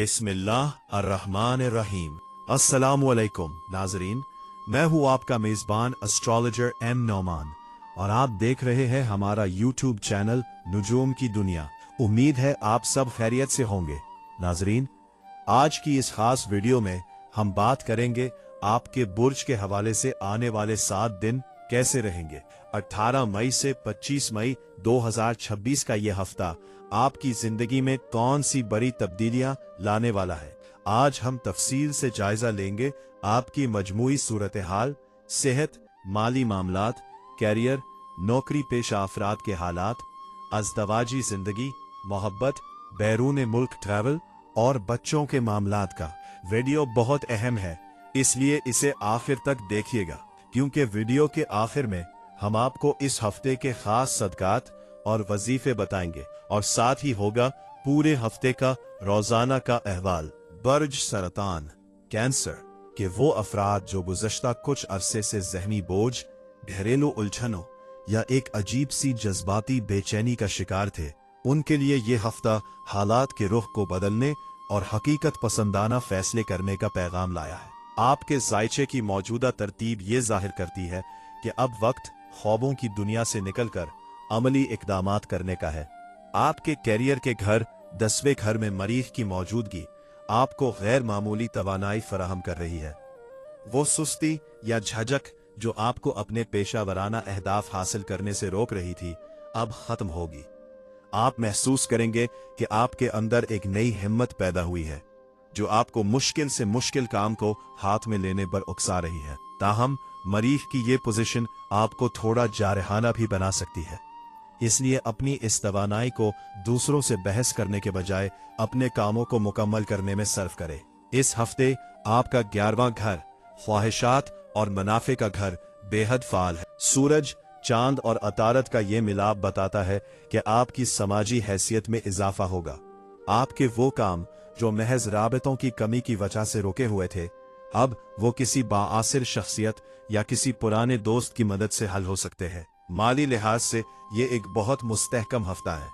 बिस्मिल्लाह अर्रहमान अर्रहीम। अस्सलामुअलैकुम नाजरीन, मैं हूँ आपका मेज़बान एस्ट्रोलॉजर एम नौमान और आप देख रहे हैं हमारा यूट्यूब चैनल नुजूम की दुनिया। उम्मीद है आप सब खैरियत से होंगे। नाजरीन, आज की इस खास वीडियो में हम बात करेंगे आपके बुर्ज के हवाले से आने वाले 7 दिन कैसे रहेंगे। 18 मई से 25 मई 2026 का ये हफ्ता आपकी जिंदगी में कौन सी बड़ी तब्दीलियां लाने वाला है। आज हम तफसील से जायजा लेंगे आपकी मजमूई सूरत हाल, सेहत, माली मामलात, कैरियर, नौकरी पेशा अफराद के हालात, अज़दवाजी जिंदगी, मोहब्बत, बैरून मुल्क ट्रैवल और बच्चों के मामलात का। वीडियो बहुत अहम है, इसलिए इसे आखिर तक देखिएगा, क्योंकि वीडियो के आखिर में हम आपको इस हफ्ते के खास सदकात और वजीफे बताएंगे और साथ ही होगा पूरे हफ्ते का रोजाना का अहवाल। बर्ज सरतान कैंसर के वो अफराद जो गुज़श्ता कुछ अरसे से ज़हनी बोझ, घरेलू उलझनों या एक अजीब सी जज्बाती बेचैनी का शिकार थे, उनके लिए ये हफ्ता हालात के रुख को बदलने और हकीकत पसंदाना फैसले करने का पैगाम लाया है। आपके जायचे की मौजूदा तरतीब ये जाहिर करती है कि अब वक्त ख्वाबों की दुनिया से निकलकर अमली इकदामात करने का है। आपके कैरियर के घर 10वें घर में मरीख की मौजूदगी आपको गैर मामूली तवानाई फराहम कर रही है। वो सुस्ती या झिझक जो आपको अपने पेशा वराना अहदाफ हासिल करने से रोक रही थी, अब खत्म होगी। आप महसूस करेंगे कि आपके अंदर एक नई हिम्मत पैदा हुई है जो आपको मुश्किल से मुश्किल काम को हाथ में लेने पर उकसा रही है। ताहम मरीख की ये पोजीशन आपको थोड़ा जारहाना भी बना सकती है, इसलिए अपनी इस तवानाई को दूसरों से बहस करने के बजाय अपने कामों को मुकम्मल करने में सर्फ करें। इस हफ्ते आपका 11वां घर ख्वाहिशात और मुनाफे का घर बेहद फाल है। सूरज, चांद और अतारत का ये मिलाप बताता है कि आपकी समाजी हैसियत में इजाफा होगा। आपके वो काम जो महज राबतों की कमी की वजह से रुके हुए थे, अब वो किसी बाआसिर शख्सियत या किसी पुराने दोस्त की मदद से हल हो सकते हैं। माली लिहाज से ये एक बहुत मुस्तहकम हफ्ता है।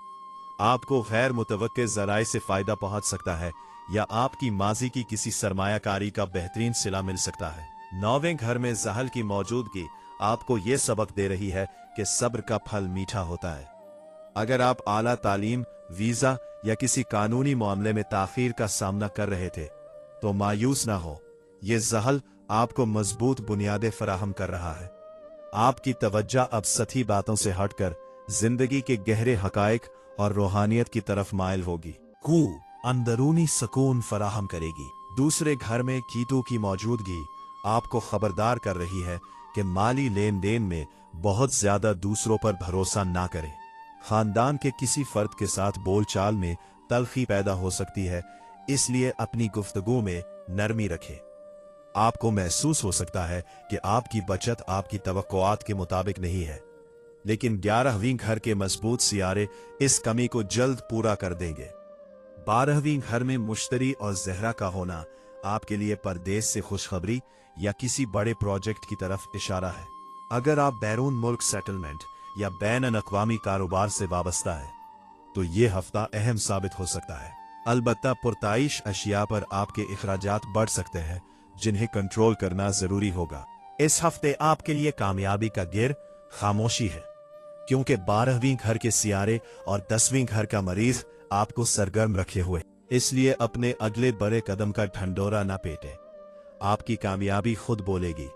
आपको गैर मुतवक्के ज़राए से फायदा पहुंच सकता है या आपकी माजी की किसी सरमायाकारी का बेहतरीन सिला मिल सकता है। 9वें घर में ज़हल की मौजूदगी आपको ये सबक दे रही है कि सब्र का फल मीठा होता है। अगर आप आला तालीम, वीजा या किसी कानूनी मामले में ताखीर का सामना कर रहे थे तो मायूस ना हो। ये ज़हल आपको मजबूत बुनियादें फराहम कर रहा है। आपकी तवज्जो अब सतही बातों से हटकर जिंदगी के गहरे हकायक और रूहानियत की तरफ माइल होगी। अंदरूनी सुकून फराहम करेगी। दूसरे घर में कीतू की मौजूदगी आपको खबरदार कर रही है कि माली लेन देन में बहुत ज्यादा दूसरों पर भरोसा ना करें। खानदान के किसी फर्द के साथ बोलचाल में तल्खी पैदा हो सकती है, इसलिए अपनी गुफ्तगू में नरमी रखें। आपको महसूस हो सकता है कि आपकी बचत आपकी तवक्कुआत के मुताबिक नहीं है, लेकिन 11वीं घर के मजबूत सियारे इस कमी को जल्द पूरा कर देंगे। 12वीं घर में मुश्तरी और ज़हरा का होना आपके लिए परदेश से खुशखबरी या किसी बड़े प्रोजेक्ट की तरफ इशारा है। अगर आप बैरून मुल्क सेटलमेंट या बैन-अन-अक़वामी कारोबार से वाबस्ता है तो ये हफ्ता अहम साबित हो सकता है। अलबत्ता पुरताइश अशिया पर आपके इखराजात बढ़ सकते हैं जिन्हें कंट्रोल करना जरूरी होगा। इस हफ्ते आपके लिए कामयाबी का गिर खामोशी है, क्योंकि 12वीं घर के सियारे और 10वीं घर का मरीज आपको सरगर्म रखे हुए, इसलिए अपने अगले बड़े कदम का ढंढोरा ना पेटे। आपकी कामयाबी खुद बोलेगी।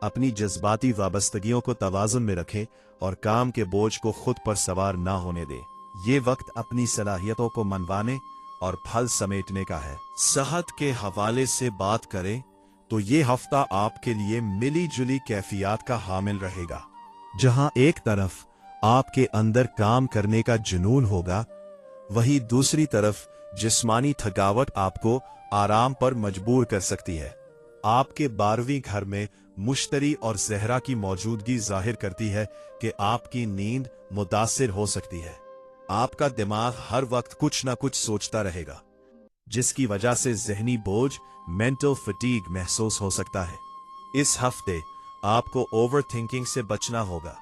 अपनी जज्बाती वाबस्तगियों को तवाज़ुन में रखें और काम के बोझ को खुद पर सवार ना होने दें। ये वक्त अपनी सलाहियतों को मनवाने और फल समेटने का है। सेहत के हवाले से बात करें तो ये हफ्ता आपके लिए मिली जुली कैफियत का हामिल रहेगा। जहां एक तरफ आपके अंदर काम करने का जुनून होगा, वहीं दूसरी तरफ जिस्मानी थकावट आपको आराम पर मजबूर कर सकती है। आपके 12वीं घर में मुश्तरी और ज़हरा की मौजूदगी जाहिर करती है कि आपकी नींद मुतासिर हो सकती है। आपका दिमाग हर वक्त कुछ ना कुछ सोचता रहेगा, जिसकी वजह से ज़हनी बोझ, मेंटल फटीग महसूस हो सकता है। इस हफ्ते आपको ओवर थिंकिंग से बचना होगा,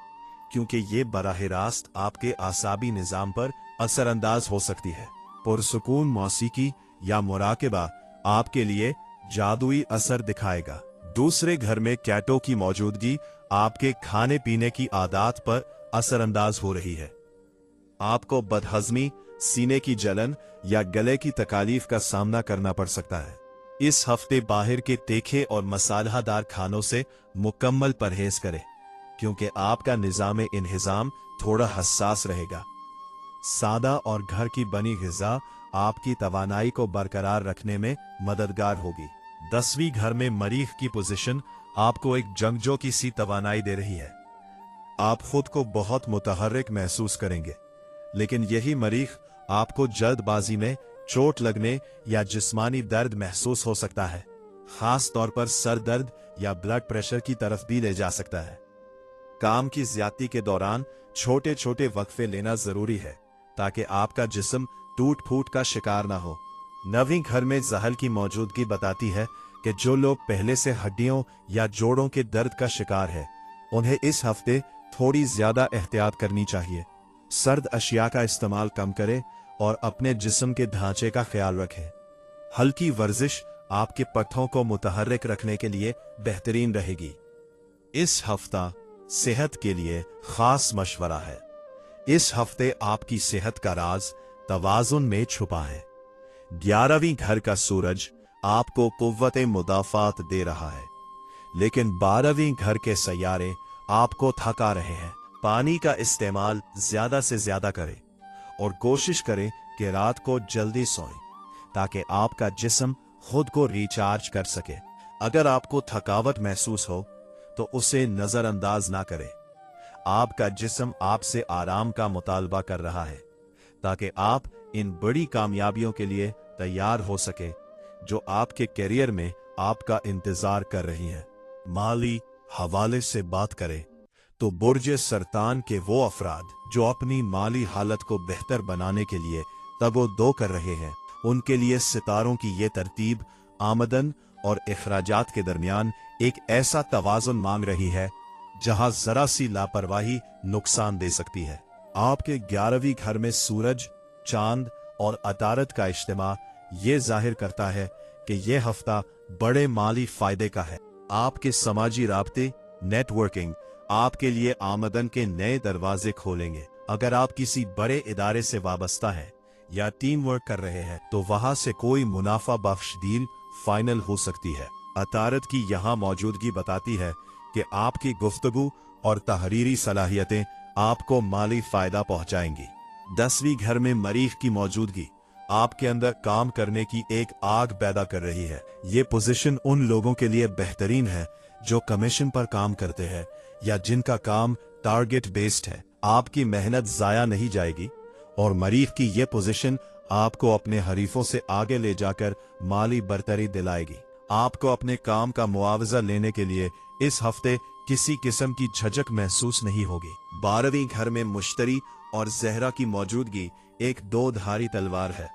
क्योंकि ये बराह रास्त आपके आसाबी निज़ाम पर असरअंदाज हो सकती है। पुरसुकून मौसीकी या मुराकिबा आपके लिए जादुई असर दिखाएगा। दूसरे घर में कैटों की मौजूदगी आपके खाने पीने की आदत पर असरअंदाज हो रही है। आपको बदहजमी, सीने की जलन या गले की तकलीफ का सामना करना पड़ सकता है। इस हफ्ते बाहर के तीखे और मसालेदार खानों से मुकम्मल परहेज करें, क्योंकि आपका निज़ाम इंहिज़ाम थोड़ा हसास रहेगा। सादा और घर की बनी ग़िज़ा आपकी तवानाई को बरकरार रखने में मददगार होगी। 10वीं घर में मरीख की पोजीशन आपको एक जंगजो की सी तवानाई दे रही है। आप खुद को बहुत मुतहर्रिक महसूस करेंगे, लेकिन यही मरीख आपको जल्दबाजी में चोट लगने या जिस्मानी दर्द महसूस हो सकता है। खास तौर पर सर दर्द या ब्लड प्रेशर की तरफ भी ले जा सकता है। काम की ज्यादती के दौरान छोटे छोटे वक्फे लेना जरूरी है, ताकि आपका जिस्म टूट फूट का शिकार ना हो। 9वीं घर में ज़हल की मौजूदगी बताती है कि जो लोग पहले से हड्डियों या जोड़ों के दर्द का शिकार है, उन्हें इस हफ्ते थोड़ी ज्यादा एहतियात करनी चाहिए। सर्द अशिया का इस्तेमाल कम करें और अपने जिस्म के ढांचे का ख्याल रखें। हल्की वर्जिश आपके पट्टों को मुतहर्रिक रखने के लिए बेहतरीन रहेगी। इस हफ्ता सेहत के लिए खास मशवरा है। इस हफ्ते आपकी सेहत का राज तवाजुन में छुपा है। 11वीं घर का सूरज आपको कुव्वत मुदाफात दे रहा है, लेकिन 12वीं घर के सैयारे आपको थका रहे हैं। पानी का इस्तेमाल ज्यादा से ज्यादा करें और कोशिश करें कि रात को जल्दी सोएं, ताकि आपका जिस्म खुद को रिचार्ज कर सके। अगर आपको थकावट महसूस हो तो उसे नजरअंदाज ना करें। आपका जिस्म आपसे आराम का मुतालबा कर रहा है, ताकि आप इन बड़ी कामयाबियों के लिए तैयार हो सके जो आपके करियर में आपका इंतजार कर रही हैं। माली हवाले से बात करें तो बुर्ज सरतान के वो अफराद जो अपनी माली हालत को बेहतर बनाने के लिए तगो-दो कर रहे हैं, उनके लिए सितारों की ये तरतीब आमदन और इखराजात के दरमियान एक ऐसा तवाज़ुन मांग रही है जहां जरा सी लापरवाही नुकसान दे सकती है। आपके 11वीं घर में सूरज, चांद और अतारत का इज्तिमा ये जाहिर करता है कि यह हफ्ता बड़े माली फायदे का है। आपके समाजी राब्ते, नेटवर्किंग आपके लिए आमदन के नए दरवाजे खोलेंगे। अगर आप किसी बड़े इदारे से वाबस्ता हैं या टीम वर्क कर रहे हैं, तो वहां से कोई मुनाफा बख्श डील फाइनल हो सकती है। अतारत की यहाँ मौजूदगी बताती है कि आपकी गुफ्तगू और तहरीरी सलाहियतें आपको माली फायदा पहुंचाएंगी। 10वीं घर में मरीख की मौजूदगी आपके अंदर काम करने की एक आग पैदा कर रही है। ये पोजीशन उन लोगों के लिए बेहतरीन है जो कमीशन पर काम करते हैं या जिनका काम टारगेट बेस्ड है। आपकी मेहनत जाया नहीं जाएगी और मरीख की ये पोजीशन आपको अपने हरीफों से आगे ले जाकर माली बरतरी दिलाएगी। आपको अपने काम का मुआवजा लेने के लिए इस हफ्ते किसी किस्म की झिझक महसूस नहीं होगी। 12वीं घर में मुश्तरी और जहरा की मौजूदगी एक दो धारी तलवार है।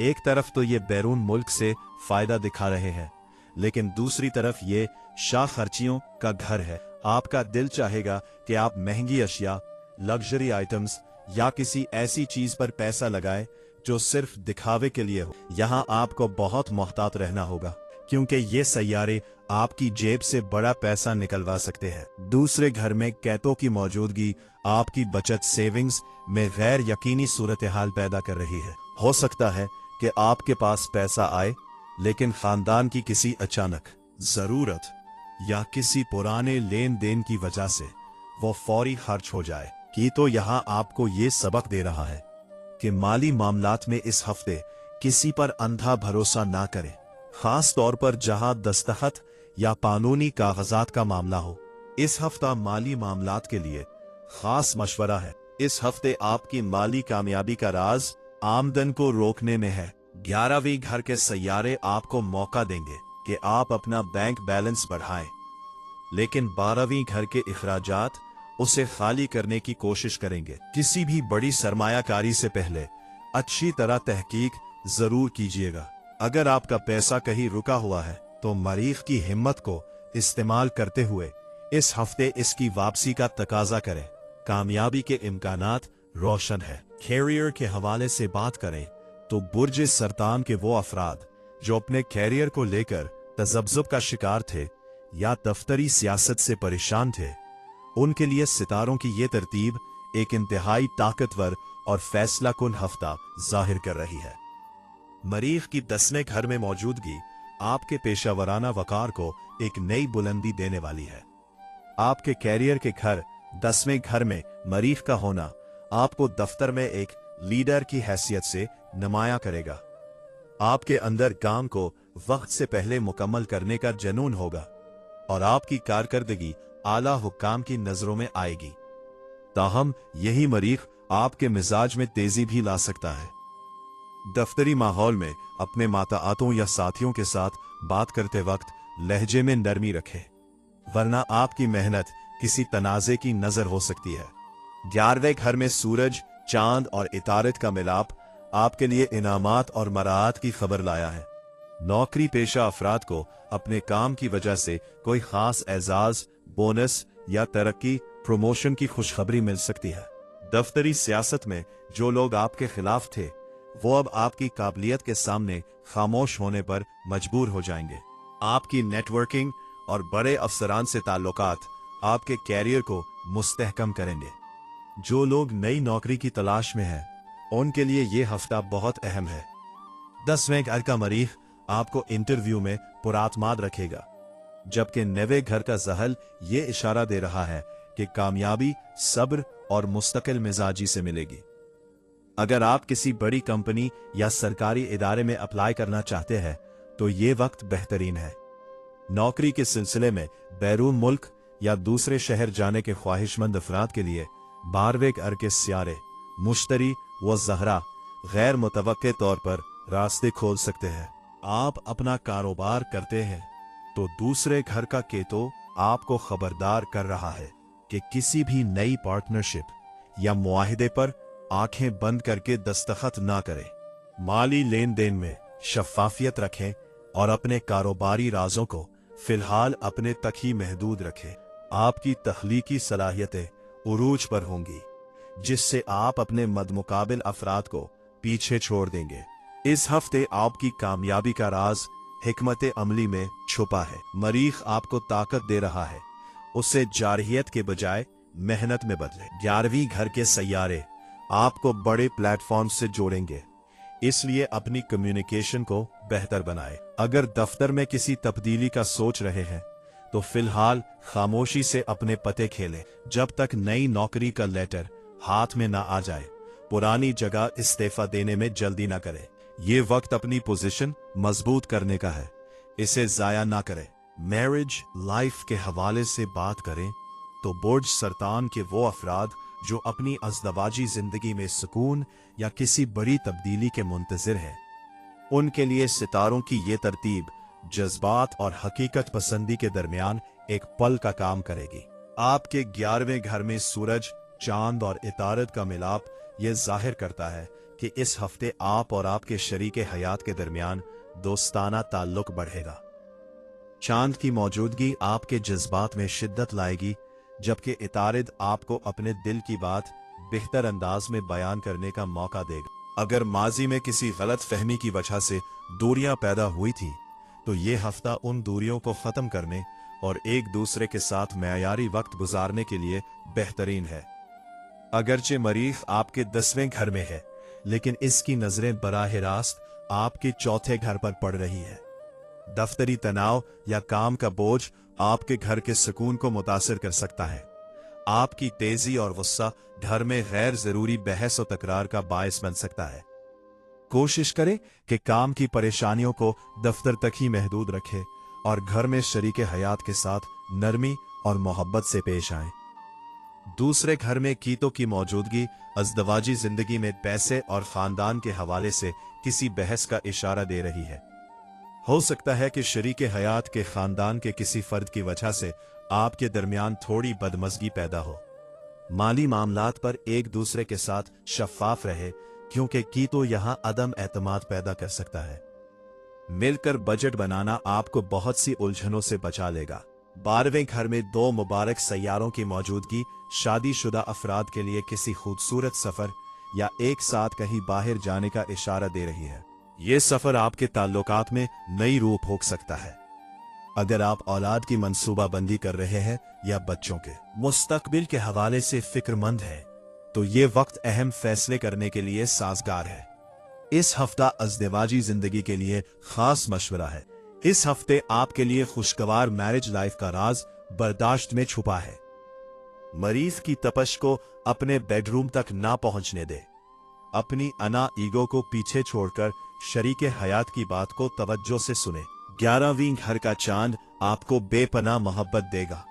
एक तरफ तो ये बैरून मुल्क से फायदा दिखा रहे हैं, लेकिन दूसरी तरफ ये शाह खर्चियों का घर है। आपका दिल चाहेगा कि आप महंगी अशिया, लग्जरी आइटम्स या किसी ऐसी चीज पर पैसा लगाएं जो सिर्फ दिखावे के लिए हो। यहाँ आपको बहुत मोहतात रहना होगा, क्योंकि ये सैयारे आपकी जेब से बड़ा पैसा निकलवा सकते हैं। दूसरे घर में कैतों की मौजूदगी आपकी बचत सेविंग्स में गैर यकीनी सूरत हाल पैदा कर रही है। हो सकता है कि आपके पास पैसा आए, लेकिन खानदान की किसी अचानक जरूरत या किसी पुराने लेन देन की वजह से वो फौरी खर्च हो जाए। कि तो यहाँ आपको ये सबक दे रहा है कि माली मामलात में इस हफ्ते किसी पर अंधा भरोसा ना करें, खास तौर पर जहां दस्तखत या कानूनी कागजात का मामला हो। इस हफ्ता माली मामलात के लिए खास मशवरा है। इस हफ्ते आपकी माली कामयाबी का राज आमदन को रोकने में है। 11वीं घर के सैयारे आपको मौका देंगे कि आप अपना बैंक बैलेंस बढ़ाएं, लेकिन 12वीं घर के इखराजात उसे खाली करने की कोशिश करेंगे। किसी भी बड़ी सरमायाकारी से पहले अच्छी तरह तहकीक जरूर कीजिएगा। अगर आपका पैसा कहीं रुका हुआ है तो मरीख की हिम्मत को इस्तेमाल करते हुए इस हफ्ते इसकी वापसी का तकाजा करें। कामयाबी के इम्कानात रोशन है। कैरियर के हवाले से बात करें तो बुर्ज सरतान के वो अफराद जो अपने कैरियर को लेकर तजब्जुब का शिकार थे या दफ्तरी सियासत से परेशान थे, उनके लिए सितारों की ये तरतीब एक इंतहाई ताकतवर और फैसला कुन हफ्ता जाहिर कर रही है। मरीख की 10वें घर में मौजूदगी आपके पेशावराना वकार को एक नई बुलंदी देने वाली है। आपके कैरियर के घर 10वें घर में मरीख का होना आपको दफ्तर में एक लीडर की हैसियत से नुमाया करेगा। आपके अंदर काम को वक्त से पहले मुकम्मल करने का जुनून होगा और आपकी कारकर्दगी आला हुक्काम की नजरों में आएगी। ताहम यही मरीख आपके मिजाज में तेजी भी ला सकता है। दफ्तरी माहौल में अपने माताआतों या साथियों के साथ बात करते वक्त लहजे में नरमी रखें, वरना आपकी मेहनत किसी तनाज़े की नजर हो सकती है। 11वें घर में सूरज, चांद और इतारत का मिलाप आपके लिए इनामात और मराआत की खबर लाया है। नौकरी पेशा अफराद को अपने काम की वजह से कोई खास एजाज, बोनस या तरक्की, प्रमोशन की खुशखबरी मिल सकती है। दफ्तरी सियासत में जो लोग आपके खिलाफ थे, वो अब आपकी काबिलियत के सामने खामोश होने पर मजबूर हो जाएंगे। आपकी नेटवर्किंग और बड़े अफसरान से ताल्लुकात आपके कैरियर को मुस्तहकम करेंगे। जो लोग नई नौकरी की तलाश में हैं, उनके लिए ये हफ्ता बहुत अहम है। 10वें घर का मरीख आपको इंटरव्यू में पुरातमाद रखेगा, जबकि 9वें घर का जहल ये इशारा दे रहा है कि कामयाबी सब्र और मुस्तकिल मिजाजी से मिलेगी। अगर आप किसी बड़ी कंपनी या सरकारी इदारे में अप्लाई करना चाहते हैं तो ये वक्त बेहतरीन है। नौकरी के सिलसिले में बैरून मुल्क या दूसरे शहर जाने के ख्वाहिशमंद अफराद के लिए 12वें घर के सियारे मुश्तरी व ज़हरा गैर मुतवक्के तौर पर रास्ते खोल सकते हैं। आप अपना कारोबार करते हैं तो दूसरे घर का केतु आपको खबरदार कर रहा है कि किसी भी नई पार्टनरशिप या मुआहिदे पर आंखें बंद करके दस्तखत ना करें। माली लेन देन में शफाफियत रखें और अपने कारोबारी राजों को फिलहाल अपने तक ही महदूद रखें। आपकी तख्लीकी सलाहियतें उरूज पर होंगी, जिससे आप अपने मदमुकाबिल अफराद को पीछे छोड़ देंगे। इस हफ्ते आपकी कामयाबी का राज हिकमत अमली में छुपा है। मरीख आपको ताकत दे रहा है, उसे जारहियत के बजाय मेहनत में बदले। 11वीं घर के सैयारे आपको बड़े प्लेटफॉर्म से जोड़ेंगे, इसलिए अपनी कम्युनिकेशन को बेहतर बनाएं। अगर दफ्तर में किसी तब्दीली का सोच रहे हैं तो फिलहाल खामोशी से अपने पते खेलें जब तक नई नौकरी का लेटर हाथ में ना आ जाए। पुरानी जगह इस्तीफा देने में जल्दी ना करें। ये वक्त अपनी पोजीशन मजबूत करने का है, इसे जाया ना करें। मैरिज लाइफ के हवाले से बात करें तो बुर्ज सरतान के वो अफराद जो अपनी अज़दवाजी जिंदगी में सुकून या किसी बड़ी तब्दीली के मुंतज़िर हैं, उनके लिए सितारों की ये तरतीब जज्बात और हकीकत पसंदी के दरमियान एक पल का काम करेगी। आपके 11वें घर में सूरज, चांद और इतारत का मिलाप ये जाहिर करता है कि इस हफ्ते आप और आपके शरीके हयात के दरमियान दोस्ताना ताल्लुक बढ़ेगा। चांद की मौजूदगी आपके जज्बात में शिद्दत लाएगी, जबकि इतारत आपको अपने दिल की बात बेहतर अंदाज में बयान करने का मौका देगा। अगर माजी में किसी गलत फहमी की वजह से दूरियां पैदा हुई थी तो ये हफ्ता उन दूरियों को खत्म करने और एक दूसरे के साथ मेयारी वक्त गुजारने के लिए बेहतरीन है। अगरचे मरीख आपके 10वें घर में है, लेकिन इसकी नजरें बराह रास्त आपके 4थे घर पर पड़ रही है। दफ्तरी तनाव या काम का बोझ आपके घर के सुकून को मुतासिर कर सकता है। आपकी तेजी और गुस्सा घर में गैर जरूरी बहस और तकरार का बायस बन सकता है। कोशिश करें कि काम की परेशानियों को दफ्तर तक ही महदूद रखें और घर में शरीके हयात के साथ नरमी और मोहब्बत से पेश आएं। दूसरे घर में कीतों की मौजूदगी अज़दवाजी जिंदगी में पैसे और खानदान के हवाले से किसी बहस का इशारा दे रही है। हो सकता है कि शरीके हयात के खानदान के किसी फर्द की वजह से आपके दरमियान थोड़ी बदमज़गी पैदा हो। माली मामलात पर एक दूसरे के साथ शफाफ रहे, क्योंकि कीतो यहाँ अदम एतमाद पैदा कर सकता है। मिलकर बजट बनाना आपको बहुत सी उलझनों से बचा लेगा। 12वें घर में 2 मुबारक सैयारों की मौजूदगी शादीशुदा अफराद के लिए किसी खूबसूरत सफर या एक साथ कहीं बाहर जाने का इशारा दे रही है। ये सफर आपके ताल्लुकात में नई रूह फूंक सकता है। अगर आप औलाद की मंसूबाबंदी कर रहे हैं या बच्चों के मुस्तकबिल के हवाले से फिक्रमंद हैं, तो ये वक्त अहम फैसले करने के लिए साजगार है। इस हफ्ता अज़दवाजी जिंदगी के लिए खास मशवरा है। इस हफ्ते आपके लिए खुशगवार मैरिज लाइफ का राज बर्दाश्त में छुपा है। मरीज की तपश को अपने बेडरूम तक ना पहुंचने दे। अपनी अना ईगो को पीछे छोड़कर शरीके हयात की बात को तवज्जो से सुने। 11वीं घर का चांद आपको बेपनाह मोहब्बत देगा।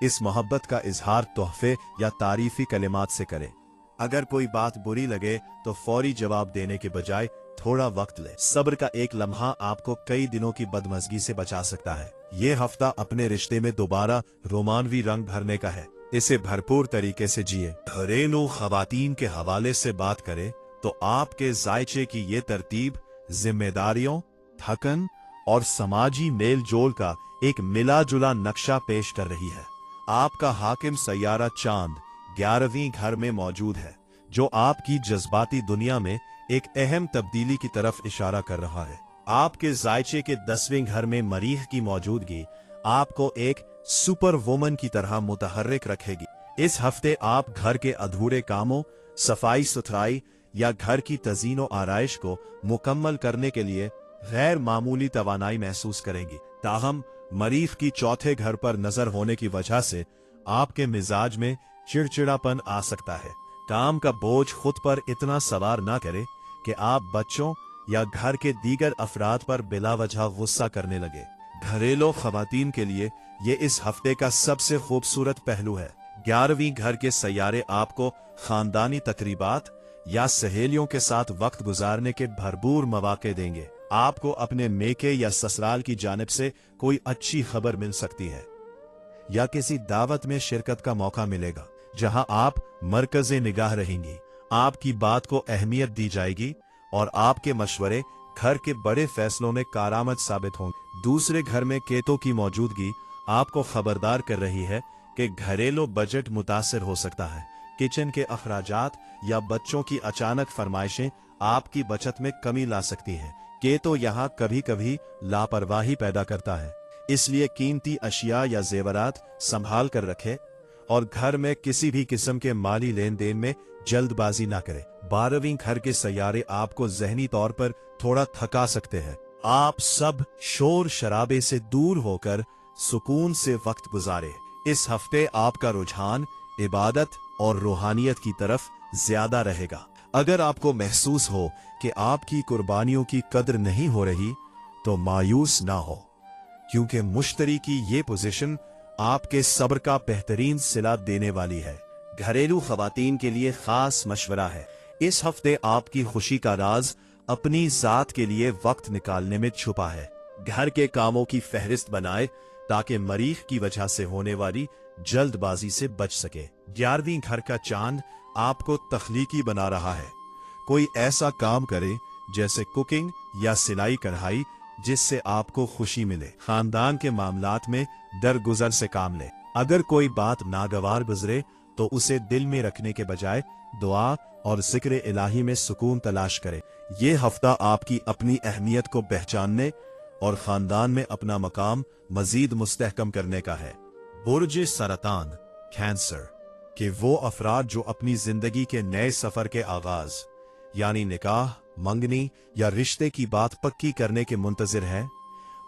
इस मोहब्बत का इजहार तोहफे या तारीफी कलिमात से करें। अगर कोई बात बुरी लगे तो फौरी जवाब देने के बजाय थोड़ा वक्त ले। सब्र का एक लम्हा आपको कई दिनों की बदमज़गी से बचा सकता है। ये हफ्ता अपने रिश्ते में दोबारा रोमानवी रंग भरने का है। इसे भरपूर तरीके से जिए। घरेलू खवातीन के हवाले से बात करें तो आपके जायचे की ये तरतीब जिम्मेदारियों, थकन और समाजी मेल जोल का एक मिला जुला नक्शा पेश कर रही है। आपका हाकिम सैयारा चांद 11वीं घर में मौजूद है, जो आपकी जज्बाती दुनिया में एक अहम तब्दीली की तरफ इशारा कर रहा है। आपके जायचे के 10वें घर में मरीख की मौजूदगी आपको एक सुपर वुमन की तरह मुतहर्रिक रखेगी। इस हफ्ते आप घर के अधूरे कामों, सफाई सुथराई या घर की तज़ीनो आराइश को मुकम्मल करने के लिए गैर मामूली तवानाई महसूस करेंगी। ताहम मरीख की चौथे घर पर नजर होने की वजह से आपके मिजाज में चिड़चिड़ापन आ सकता है। काम का बोझ खुद पर इतना सवार ना करे कि आप बच्चों या घर के दीगर अफराद पर बिला वजह गुस्सा करने लगे। घरेलू खवातीन के लिए ये इस हफ्ते का सबसे खूबसूरत पहलू है। 11वीं घर के सैयारे आपको खानदानी तकरीबात या सहेलियों के साथ वक्त गुजारने के भरपूर मौके देंगे। आपको अपने मेके या ससुराल की जानिब से कोई अच्छी खबर मिल सकती है या किसी दावत में शिरकत का मौका मिलेगा जहां आप मरकज़े निगाह रहेंगी। आपकी बात को अहमियत दी जाएगी और आपके मशवरे घर के बड़े फैसलों में कारआमद साबित होंगे। दूसरे घर में केतु की मौजूदगी आपको खबरदार कर रही है कि घरेलू बजट मुतासिर हो सकता है। किचन के अखराजात या बच्चों की अचानक फरमाइशें आपकी बचत में कमी ला सकती हैं। केतु यहाँ कभी कभी लापरवाही पैदा करता है, इसलिए कीमती अशिया या जेवरात संभाल कर रखें और घर में किसी भी किस्म के माली लेन देन में जल्दबाजी ना करें। 12वीं घर के सैयारे आपको जहनी तौर पर थोड़ा थका सकते हैं। आप सब शोर शराबे से दूर होकर सुकून से वक्त गुजारे। इस हफ्ते आपका रुझान इबादत और रूहानियत की तरफ ज्यादा रहेगा। अगर आपको महसूस हो कि आपकी कुर्बानियों की कद्र नहीं हो रही तो मायूस ना हो, क्योंकि मुश्तरी की ये पोजीशन आपके सब्र का बेहतरीन सिला देने वाली है। घरेलू खवातीन के लिए खास मशवरा है। इस हफ्ते आपकी खुशी का राज अपनी जात के लिए वक्त निकालने में छुपा है। घर के कामों की फहरिस्त बनाए ताकि मरीख की वजह से होने वाली जल्दबाजी से बच सके। 11वीं घर का चांद आपको तख्लीकी बना रहा है। कोई ऐसा काम करे जैसे कुकिंग या सिलाई कढ़ाई जिससे आपको खुशी मिले। खानदान के मामलात में दरगुजर से काम ले। अगर कोई बात नागवार गुजरे तो उसे दिल में रखने के बजाय दुआ और जिक्र इलाही में सुकून तलाश करे। ये हफ्ता आपकी अपनी अहमियत को पहचानने और खानदान में अपना मकाम मजीद मुस्तहकम करने का है। बुर्ज सरतान कैंसर के वो अफराद जो अपनी जिंदगी के नए सफर के आगाज यानी निकाह, मंगनी या रिश्ते की बात पक्की करने के मुंतजिर हैं,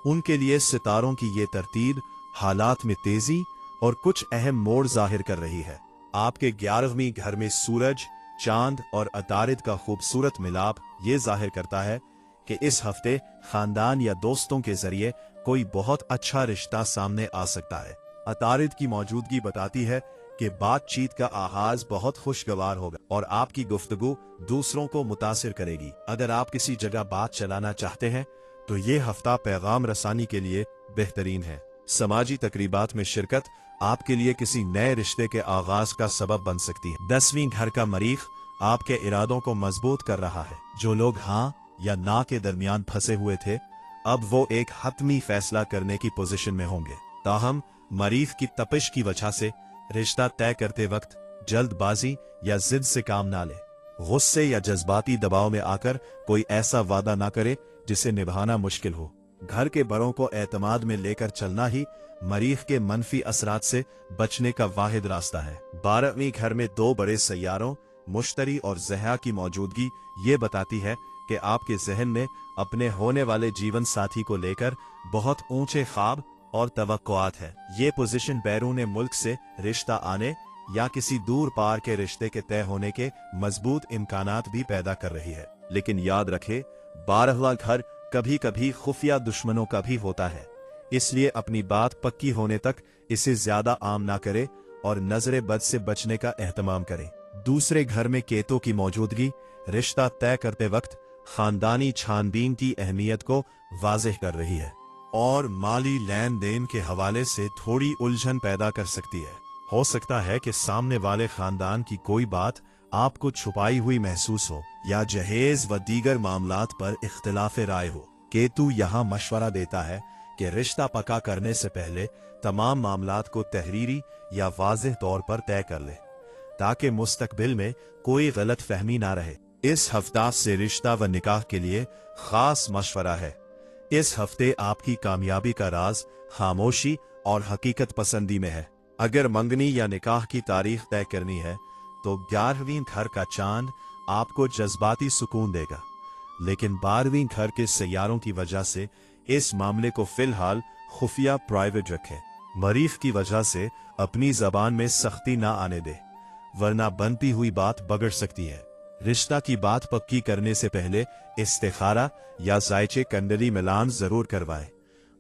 उनके लिए सितारों की ये तरतीब हालात में तेजी और कुछ अहम मोड़ जाहिर कर रही है। आपके 11वीं घर में सूरज, चांद और अतारिद का खूबसूरत मिलाप ये जाहिर करता है कि इस हफ्ते खानदान या दोस्तों के जरिए कोई बहुत अच्छा रिश्ता सामने आ सकता है। अतारिद की मौजूदगी बताती है कि बातचीत का आगाज बहुत खुशगवार होगा और आपकी गुफ्तगू दूसरों को मुतासिर करेगी। अगर आप किसी जगह बात चलाना चाहते हैं तो ये हफ्ता पैगाम रसानी के लिए बेहतरीन है। समाजी तकरीबात में शिरकत आपके लिए किसी नए रिश्ते के आगाज का सबब बन सकती है। 10वीं घर का मरीख आपके इरादों को मजबूत कर रहा है। जो लोग हाँ या ना के दरमियान फंसे हुए थे, अब वो एक हतमी फैसला करने की पोजीशन में होंगे। ताहम मरीख की तपिश की वजह से रिश्ता तय करते वक्त जल्दबाजी या जिद से काम ना ले। गुस्से या जज्बाती दबाव में आकर कोई ऐसा वादा ना करे जिसे निभाना मुश्किल हो। घर के बड़ों को एतमाद में लेकर चलना ही मरीख के मनफी असरात से बचने का वाहिद रास्ता है। 12वीं घर में दो बड़े सैयारों मुश्तरी और ज़हरा की मौजूदगी ये बताती है कि आपके जहन में अपने होने वाले जीवन साथी को लेकर बहुत ऊंचे ख्वाब और तवक्कुआत है। ये पोजीशन बैरून मुल्क से रिश्ता आने या किसी दूर पार के रिश्ते के तय होने के मजबूत इम्कानात भी पैदा कर रही है। लेकिन याद रखे, 12वां घर कभी कभी खुफिया दुश्मनों का भी होता है, इसलिए अपनी बात पक्की होने तक इसे ज्यादा आम ना करे और नजरे बद से बचने का एहतमाम करे। दूसरे घर में केतु की मौजूदगी रिश्ता तय करते वक्त खानदानी छानबीन की अहमियत को वाज़ेह कर रही है और माली लेन देन के हवाले से थोड़ी उलझन पैदा कर सकती है। हो सकता है कि सामने वाले खानदान की कोई बात आपको छुपाई हुई महसूस हो या जहेज व दीगर मामलात पर इख्तिलाफ राय हो। केतु यहाँ मशवरा देता है कि रिश्ता पक्का करने से पहले तमाम मामलात को तहरीरी या वाज़ेह तौर पर तय कर ले, ताकि मुस्तकबिल में कोई गलत फहमी ना रहे। इस हफ्ता से रिश्ता व निकाह के लिए खास मशवरा है। इस हफ्ते आपकी कामयाबी का राज खामोशी और हकीकत पसंदी में है। अगर मंगनी या निकाह की तारीख तय करनी है तो 11वीं घर का चांद आपको जज्बाती सुकून देगा, लेकिन 12वीं घर के सैयारों की वजह से इस मामले को फिलहाल खुफिया प्राइवेट रखें। मरीख की वजह से अपनी जबान में सख्ती ना आने दे, वरना बनती हुई बात बगड़ सकती है। रिश्ता की बात पक्की करने से पहले इस्तिखारा या जायचे कंडली मिलान जरूर करवाएं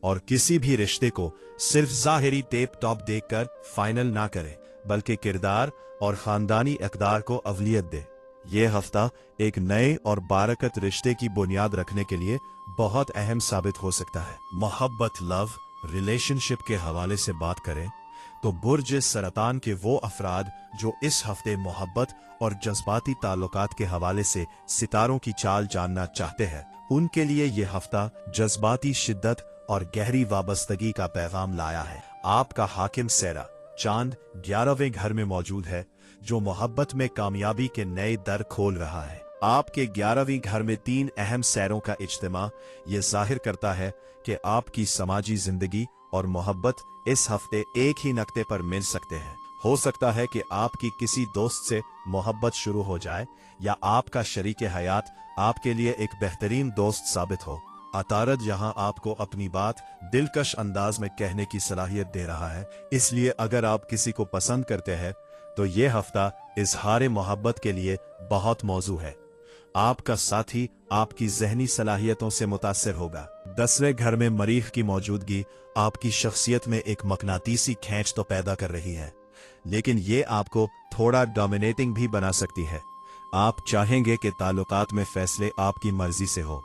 और किसी भी रिश्ते को सिर्फ ज़ाहिरी टेप टॉप देखकर फाइनल ना करें, बल्कि किरदार और खानदानी इक़दार को अवलियत दे। ये हफ्ता एक नए और बारकत रिश्ते की बुनियाद रखने के लिए बहुत अहम साबित हो सकता है। मोहब्बत, लव, रिलेशनशिप के हवाले से बात करें तो बुर्ज सरतान के वो अफराद जो इस हफ्ते मोहब्बत और जज्बाती ताल्लुकात के हवाले से सितारों की चाल जानना चाहते हैं, उनके लिए ये हफ्ता जज्बाती शिद्दत और गहरी वाबस्तगी का पैगाम लाया है। आपका हाकिम सेरा चांद 11वें घर में मौजूद है, जो मोहब्बत में कामयाबी के नए दर खोल रहा है। आपके 11वीं घर में 3 अहम सैरों का इज्तिमा ये जाहिर करता है कि आपकी समाजी जिंदगी और मोहब्बत इस हफ्ते एक ही नक्ते पर मिल सकते हैं। हो सकता है कि आपकी किसी दोस्त से मोहब्बत शुरू हो जाए या आपका शरीके हयात आपके लिए एक बेहतरीन दोस्त साबित हो। अतारद यहाँ आपको अपनी बात दिलकश अंदाज में कहने की सलाहियत दे रहा है, इसलिए अगर आप किसी को पसंद करते हैं तो ये हफ्ता इजहार मोहब्बत के लिए बहुत मौजू है। आपका साथी आपकी जहनी सलाहियतों से मुतासिर होगा। 10वें घर में मरीख की मौजूदगी आपकी शख्सियत में एक मकनातीसी खींच तो पैदा कर रही है, लेकिन ये आपको थोड़ा डोमिनेटिंग भी बना सकती है। आप चाहेंगे कि ताल्लुकात में फैसले आपकी मर्जी से हो।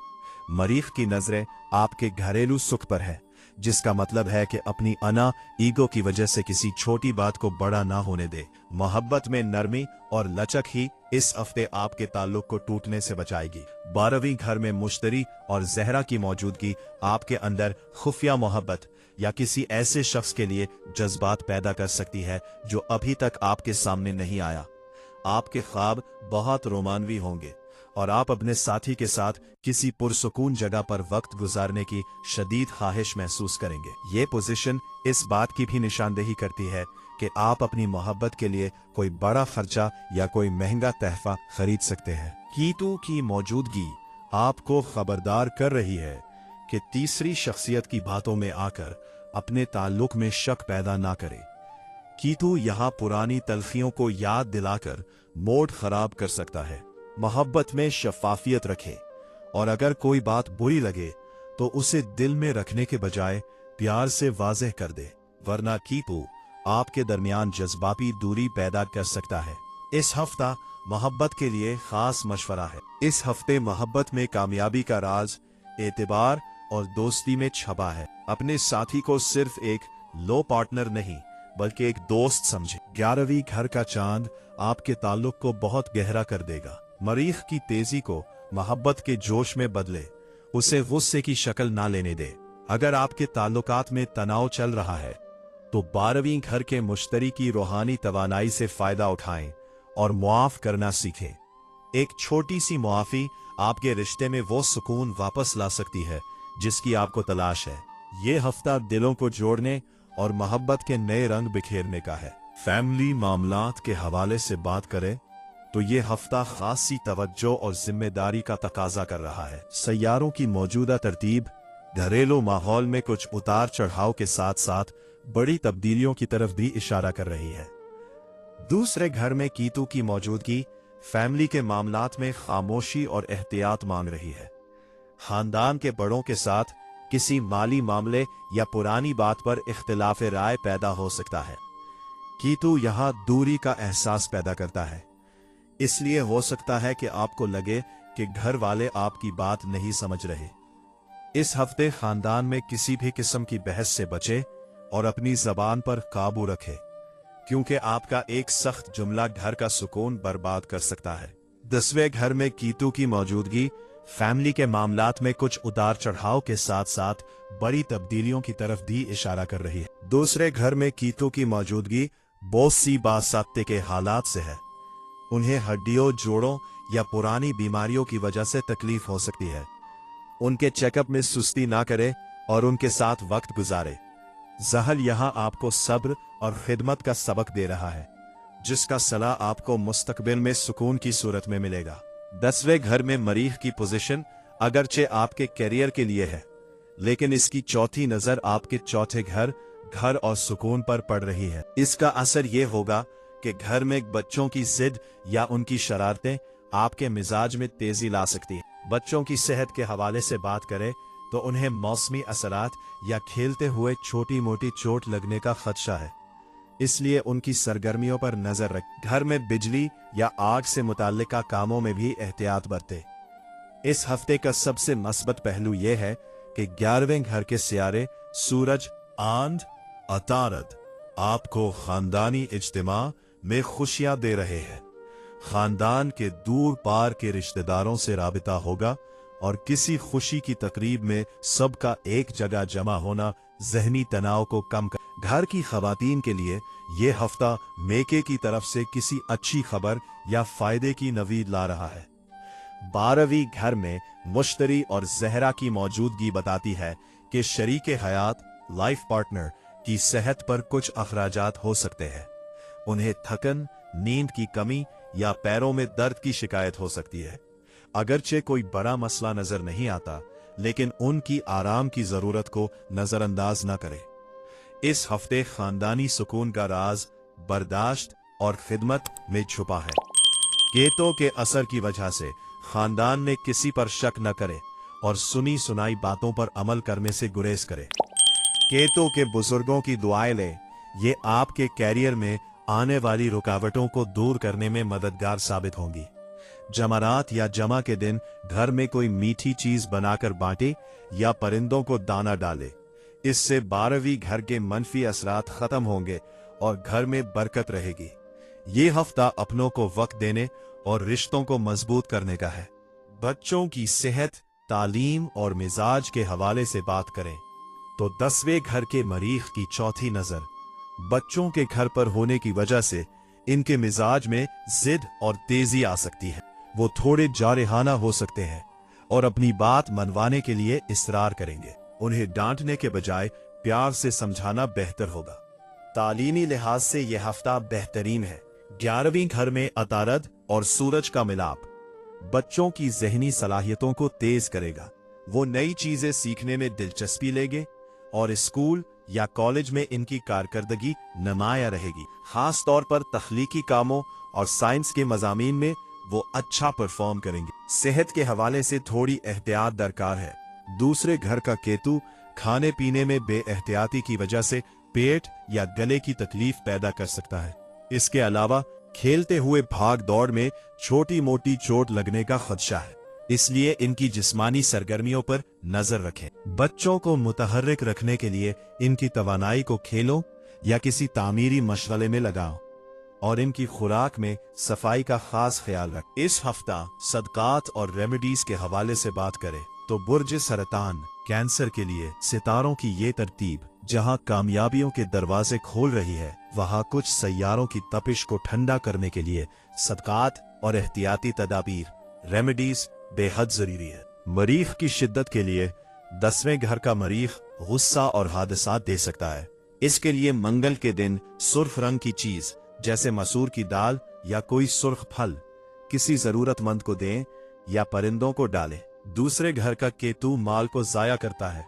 मरीख की नजरें आपके घरेलू सुख पर है, जिसका मतलब है कि अपनी अना ईगो की वजह से किसी छोटी बात को बड़ा ना होने दे। मोहब्बत में नरमी और लचक ही इस हफ्ते आपके ताल्लुक को टूटने से बचाएगी। 12वीं घर में मुश्तरी और ज़हरा की मौजूदगी आपके अंदर खुफिया मोहब्बत या किसी ऐसे शख्स के लिए जज्बात पैदा कर सकती है जो अभी तक आपके सामने नहीं आया। आपके ख्वाब बहुत रोमानवी होंगे और आप अपने साथी के साथ किसी पुरसुकून जगह पर वक्त गुजारने की शदीद ख्वाहिश महसूस करेंगे। ये पोजीशन इस बात की भी निशानदेही करती है कि आप अपनी मोहब्बत के लिए कोई बड़ा खर्चा या कोई महंगा तहफा खरीद सकते हैं। कीतु की मौजूदगी आपको खबरदार कर रही है कि तीसरी शख्सियत की बातों में आकर अपने ताल्लुक में शक पैदा ना करे। कीतु यहाँ पुरानी तलखियों को याद दिलाकर मूड खराब कर सकता है। मोहब्बत में शफाफियत रखें और अगर कोई बात बुरी लगे तो उसे दिल में रखने के बजाय प्यार से वाज़ेह कर दे, वरना कीतु आपके दरमियान जज्बाती दूरी पैदा कर सकता है। इस हफ्ता मोहब्बत के लिए खास मशवरा है। इस हफ्ते मोहब्बत में कामयाबी का राज एतबार और दोस्ती में छपा है। अपने साथी को सिर्फ एक लो पार्टनर नहीं बल्कि एक दोस्त समझे। 11वीं घर का चांद आपके ताल्लुक को बहुत गहरा कर देगा। मरीख की तेजी को मोहब्बत के जोश में बदले, उसे गुस्से की शक्ल ना लेने दे। अगर आपके ताल्लुकात में तनाव चल रहा है तो 12वीं घर के मुश्तरी की रूहानी तवानाई से फायदा उठाएं और मुआफ करना सीखें। एक छोटी सी मुआफी आपके रिश्ते में वो सुकून वापस ला सकती है जिसकी आपको तलाश है। ये हफ्ता दिलों को जोड़ने और मोहब्बत के नए रंग बिखेरने का है। फैमिली मामलात के हवाले से बात करें तो ये हफ्ता खासी तवज्जो और जिम्मेदारी का तकाजा कर रहा है। सैयारों की मौजूदा तरतीब घरेलू माहौल में कुछ उतार चढ़ाव के साथ साथ बड़ी तब्दीलियों की तरफ भी इशारा कर रही है। दूसरे घर में कीतू की मौजूदगी फैमिली के मामलात में खामोशी और एहतियात मांग रही है। खानदान के बड़ों के साथ किसी माली मामले या पुरानी बात पर इख्तिलाफ राय पैदा हो सकता है। कीतू यहां दूरी का एहसास पैदा करता है, इसलिए हो सकता है कि आपको लगे कि घर वाले आपकी बात नहीं समझ रहे। इस हफ्ते खानदान में किसी भी किस्म की बहस से बचे और अपनी जबान पर काबू रखे, क्योंकि आपका एक सख्त जुमला घर का सुकून बर्बाद कर सकता है। 10वें घर में कीतू की मौजूदगी फैमिली के मामलात में कुछ उतार चढ़ाव के साथ साथ बड़ी तब्दीलियों की तरफ भी इशारा कर रही है। दूसरे घर में कीतू की मौजूदगी बहुत सी बासाख्ते के हालात से है। उन्हें हड्डियों, जोड़ों या पुरानी बीमारियों की वजह से तकलीफ हो सकती है। उनके चेकअप में सुस्ती ना करें और उनके साथ वक्त गुजारे। जहल यहां आपको सब्र और खिदमत का सबक दे रहा है, जिसका सलाह आपको मुस्तकबिल में सुकून की सूरत में मिलेगा। 10वें घर में मरीख की पोजीशन अगरचे आपके करियर के लिए है, लेकिन इसकी चौथी नजर आपके चौथे घर और सुकून पर पड़ रही है। इसका असर यह होगा कि घर में बच्चों की जिद या उनकी शरारतें आपके मिजाज में तेजी ला सकती है। बच्चों की सेहत के हवाले से बात करें तो उन्हें मौसमी असरात या खेलते हुए छोटी मोटी चोट लगने का खदशा है, इसलिए उनकी सरगर्मियों पर नजर रखें। घर में बिजली या आग से मुताल्लिका कामों में भी एहतियात बरतें। इस हफ्ते का सबसे मस्बत पहलू यह है कि 11वें घर के सियारे सूरज, आंध, अतारद आपको खानदानी इज्तिमा में खुशियां दे रहे हैं। खानदान के दूर पार के रिश्तेदारों से राबिता होगा और किसी खुशी की तकरीब में सबका एक जगह जमा होना जहनी तनाव को कम कर। घर की खवातीन के लिए ये हफ्ता मेके की तरफ से किसी अच्छी खबर या फायदे की नवीद ला रहा है। 12वीं घर में मुश्तरी और जहरा की मौजूदगी बताती है कि शरीके हयात, लाइफ पार्टनर की सेहत पर कुछ अखराजात हो सकते हैं। उन्हें थकन, नींद की कमी या पैरों में दर्द की शिकायत हो सकती है। अगरचे कोई बड़ा मसला नजर नहीं आता, लेकिन उनकी आराम की जरूरत को नजरअंदाज न करें। इस हफ्ते खानदानी सुकून का राज बर्दाश्त और खिदमत में छुपा है। केतों के असर की वजह से खानदान में किसी पर शक न करे और सुनी सुनाई बातों पर अमल करने से गुरेज करे। केतों के बुजुर्गों की दुआएं लें, ये आपके कैरियर में आने वाली रुकावटों को दूर करने में मददगार साबित होंगी। जमारात या जमा के दिन घर में कोई मीठी चीज बनाकर बांटे या परिंदों को दाना डाले। इससे 12वीं घर के मनफी असरात खत्म होंगे और घर में बरकत रहेगी। ये हफ्ता अपनों को वक्त देने और रिश्तों को मजबूत करने का है। बच्चों की सेहत, तालीम और मिजाज के हवाले से बात करें तो 10वें घर के मरीख की चौथी नजर बच्चों के घर पर होने की वजह से इनके मिजाज में जिद और तेजी आ सकती है। वो थोड़े जारहाना हो सकते हैं और अपनी बात मनवाने के लिए इसरार करेंगे। उन्हें डांटने के बजाय प्यार से समझाना बेहतर होगा। तालीमी लिहाज से यह हफ्ता बेहतरीन है। 11वीं घर में अतारद और सूरज का मिलाप बच्चों की जहनी सलाहियतों को तेज करेगा। वो नई चीजें सीखने में दिलचस्पी लेंगे और स्कूल या कॉलेज में इनकी कारकर्दगी नुमाया रहेगी। खास तौर पर तख्लीकी कामों और साइंस के मजामीन में वो अच्छा परफॉर्म करेंगे। सेहत के हवाले से थोड़ी एहतियात दरकार है। दूसरे घर का केतु खाने पीने में बेएहतियाती की वजह से पेट या गले की तकलीफ पैदा कर सकता है। इसके अलावा खेलते हुए भाग दौड़ में छोटी मोटी चोट लगने का खदशा है, इसलिए इनकी जिस्मानी सरगर्मियों पर नजर रखें। बच्चों को मुतहर्रिक रखने के लिए इनकी तवानाई को खेलों या किसी तामीरी मशगले में लगाओ और इनकी खुराक में सफाई का खास ख्याल रख। इस हफ्ता सदकात और रेमेडीज के हवाले से बात करें तो बुर्ज सरतान, कैंसर के लिए सितारों की ये तरतीब जहां कामयाबियों के दरवाजे खोल रही है, वहां कुछ सैयारों की तपिश को ठंडा करने के लिए सदकात और एहतियाती तदाबीर रेमेडीज बेहद जरूरी है। मरीख की शिद्दत के लिए 10वें घर का मरीख गुस्सा और हादसात दे सकता है। इसके लिए मंगल के दिन सुर्ख रंग की चीज जैसे मसूर की दाल या कोई सुर्ख फल किसी जरूरतमंद को दें या परिंदों को डालें। दूसरे घर का केतु माल को जाया करता है।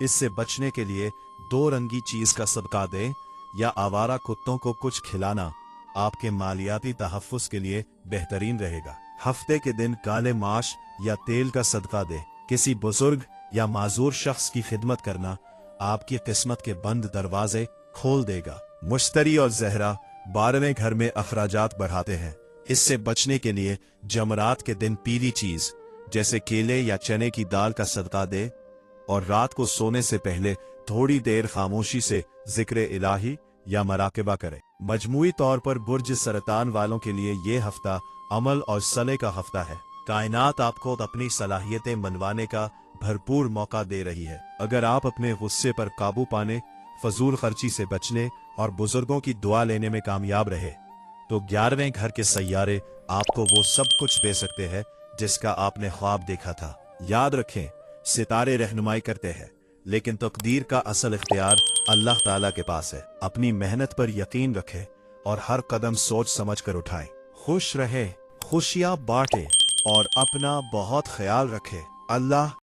इससे बचने के लिए 2 रंगी चीज का सदका दें या आवारा कुत्तों को कुछ खिलाना आपके मालियाती तहफ्फुज के लिए बेहतरीन रहेगा। हफ्ते के दिन काले माश या तेल का सदका दे। किसी बुजुर्ग या माजूर शख्स की खिदमत करना आपकी किस्मत के बंद दरवाजे खोल देगा। मुश्तरी और जहरा 12वें घर में अखराजात बढ़ाते हैं। इससे बचने के लिए जमरात के दिन पीली चीज जैसे केले या चने की दाल का सदका दे और रात को सोने से पहले थोड़ी देर खामोशी से जिक्र इलाही या मराकबा करें। मजमूई तौर पर बुर्ज सरतान वालों के लिए ये हफ्ता अमल और सले का हफ्ता है। कायनात आपको अपनी सलाहियतें मनवाने का भरपूर मौका दे रही है। अगर आप अपने गुस्से पर काबू पाने, फजूल खर्ची से बचने और बुजुर्गों की दुआ लेने में कामयाब रहे तो 11वें घर के सैयारे आपको वो सब कुछ दे सकते हैं जिसका आपने ख्वाब देखा था। याद रखें, सितारे रहनुमाई करते हैं लेकिन तकदीर का असल इख्तियार अल्लाह ताला के पास है। अपनी मेहनत पर यकीन रखें और हर कदम सोच समझ कर उठाएं। खुश रहे, खुशियां बांटे और अपना बहुत ख्याल रखें। अल्लाह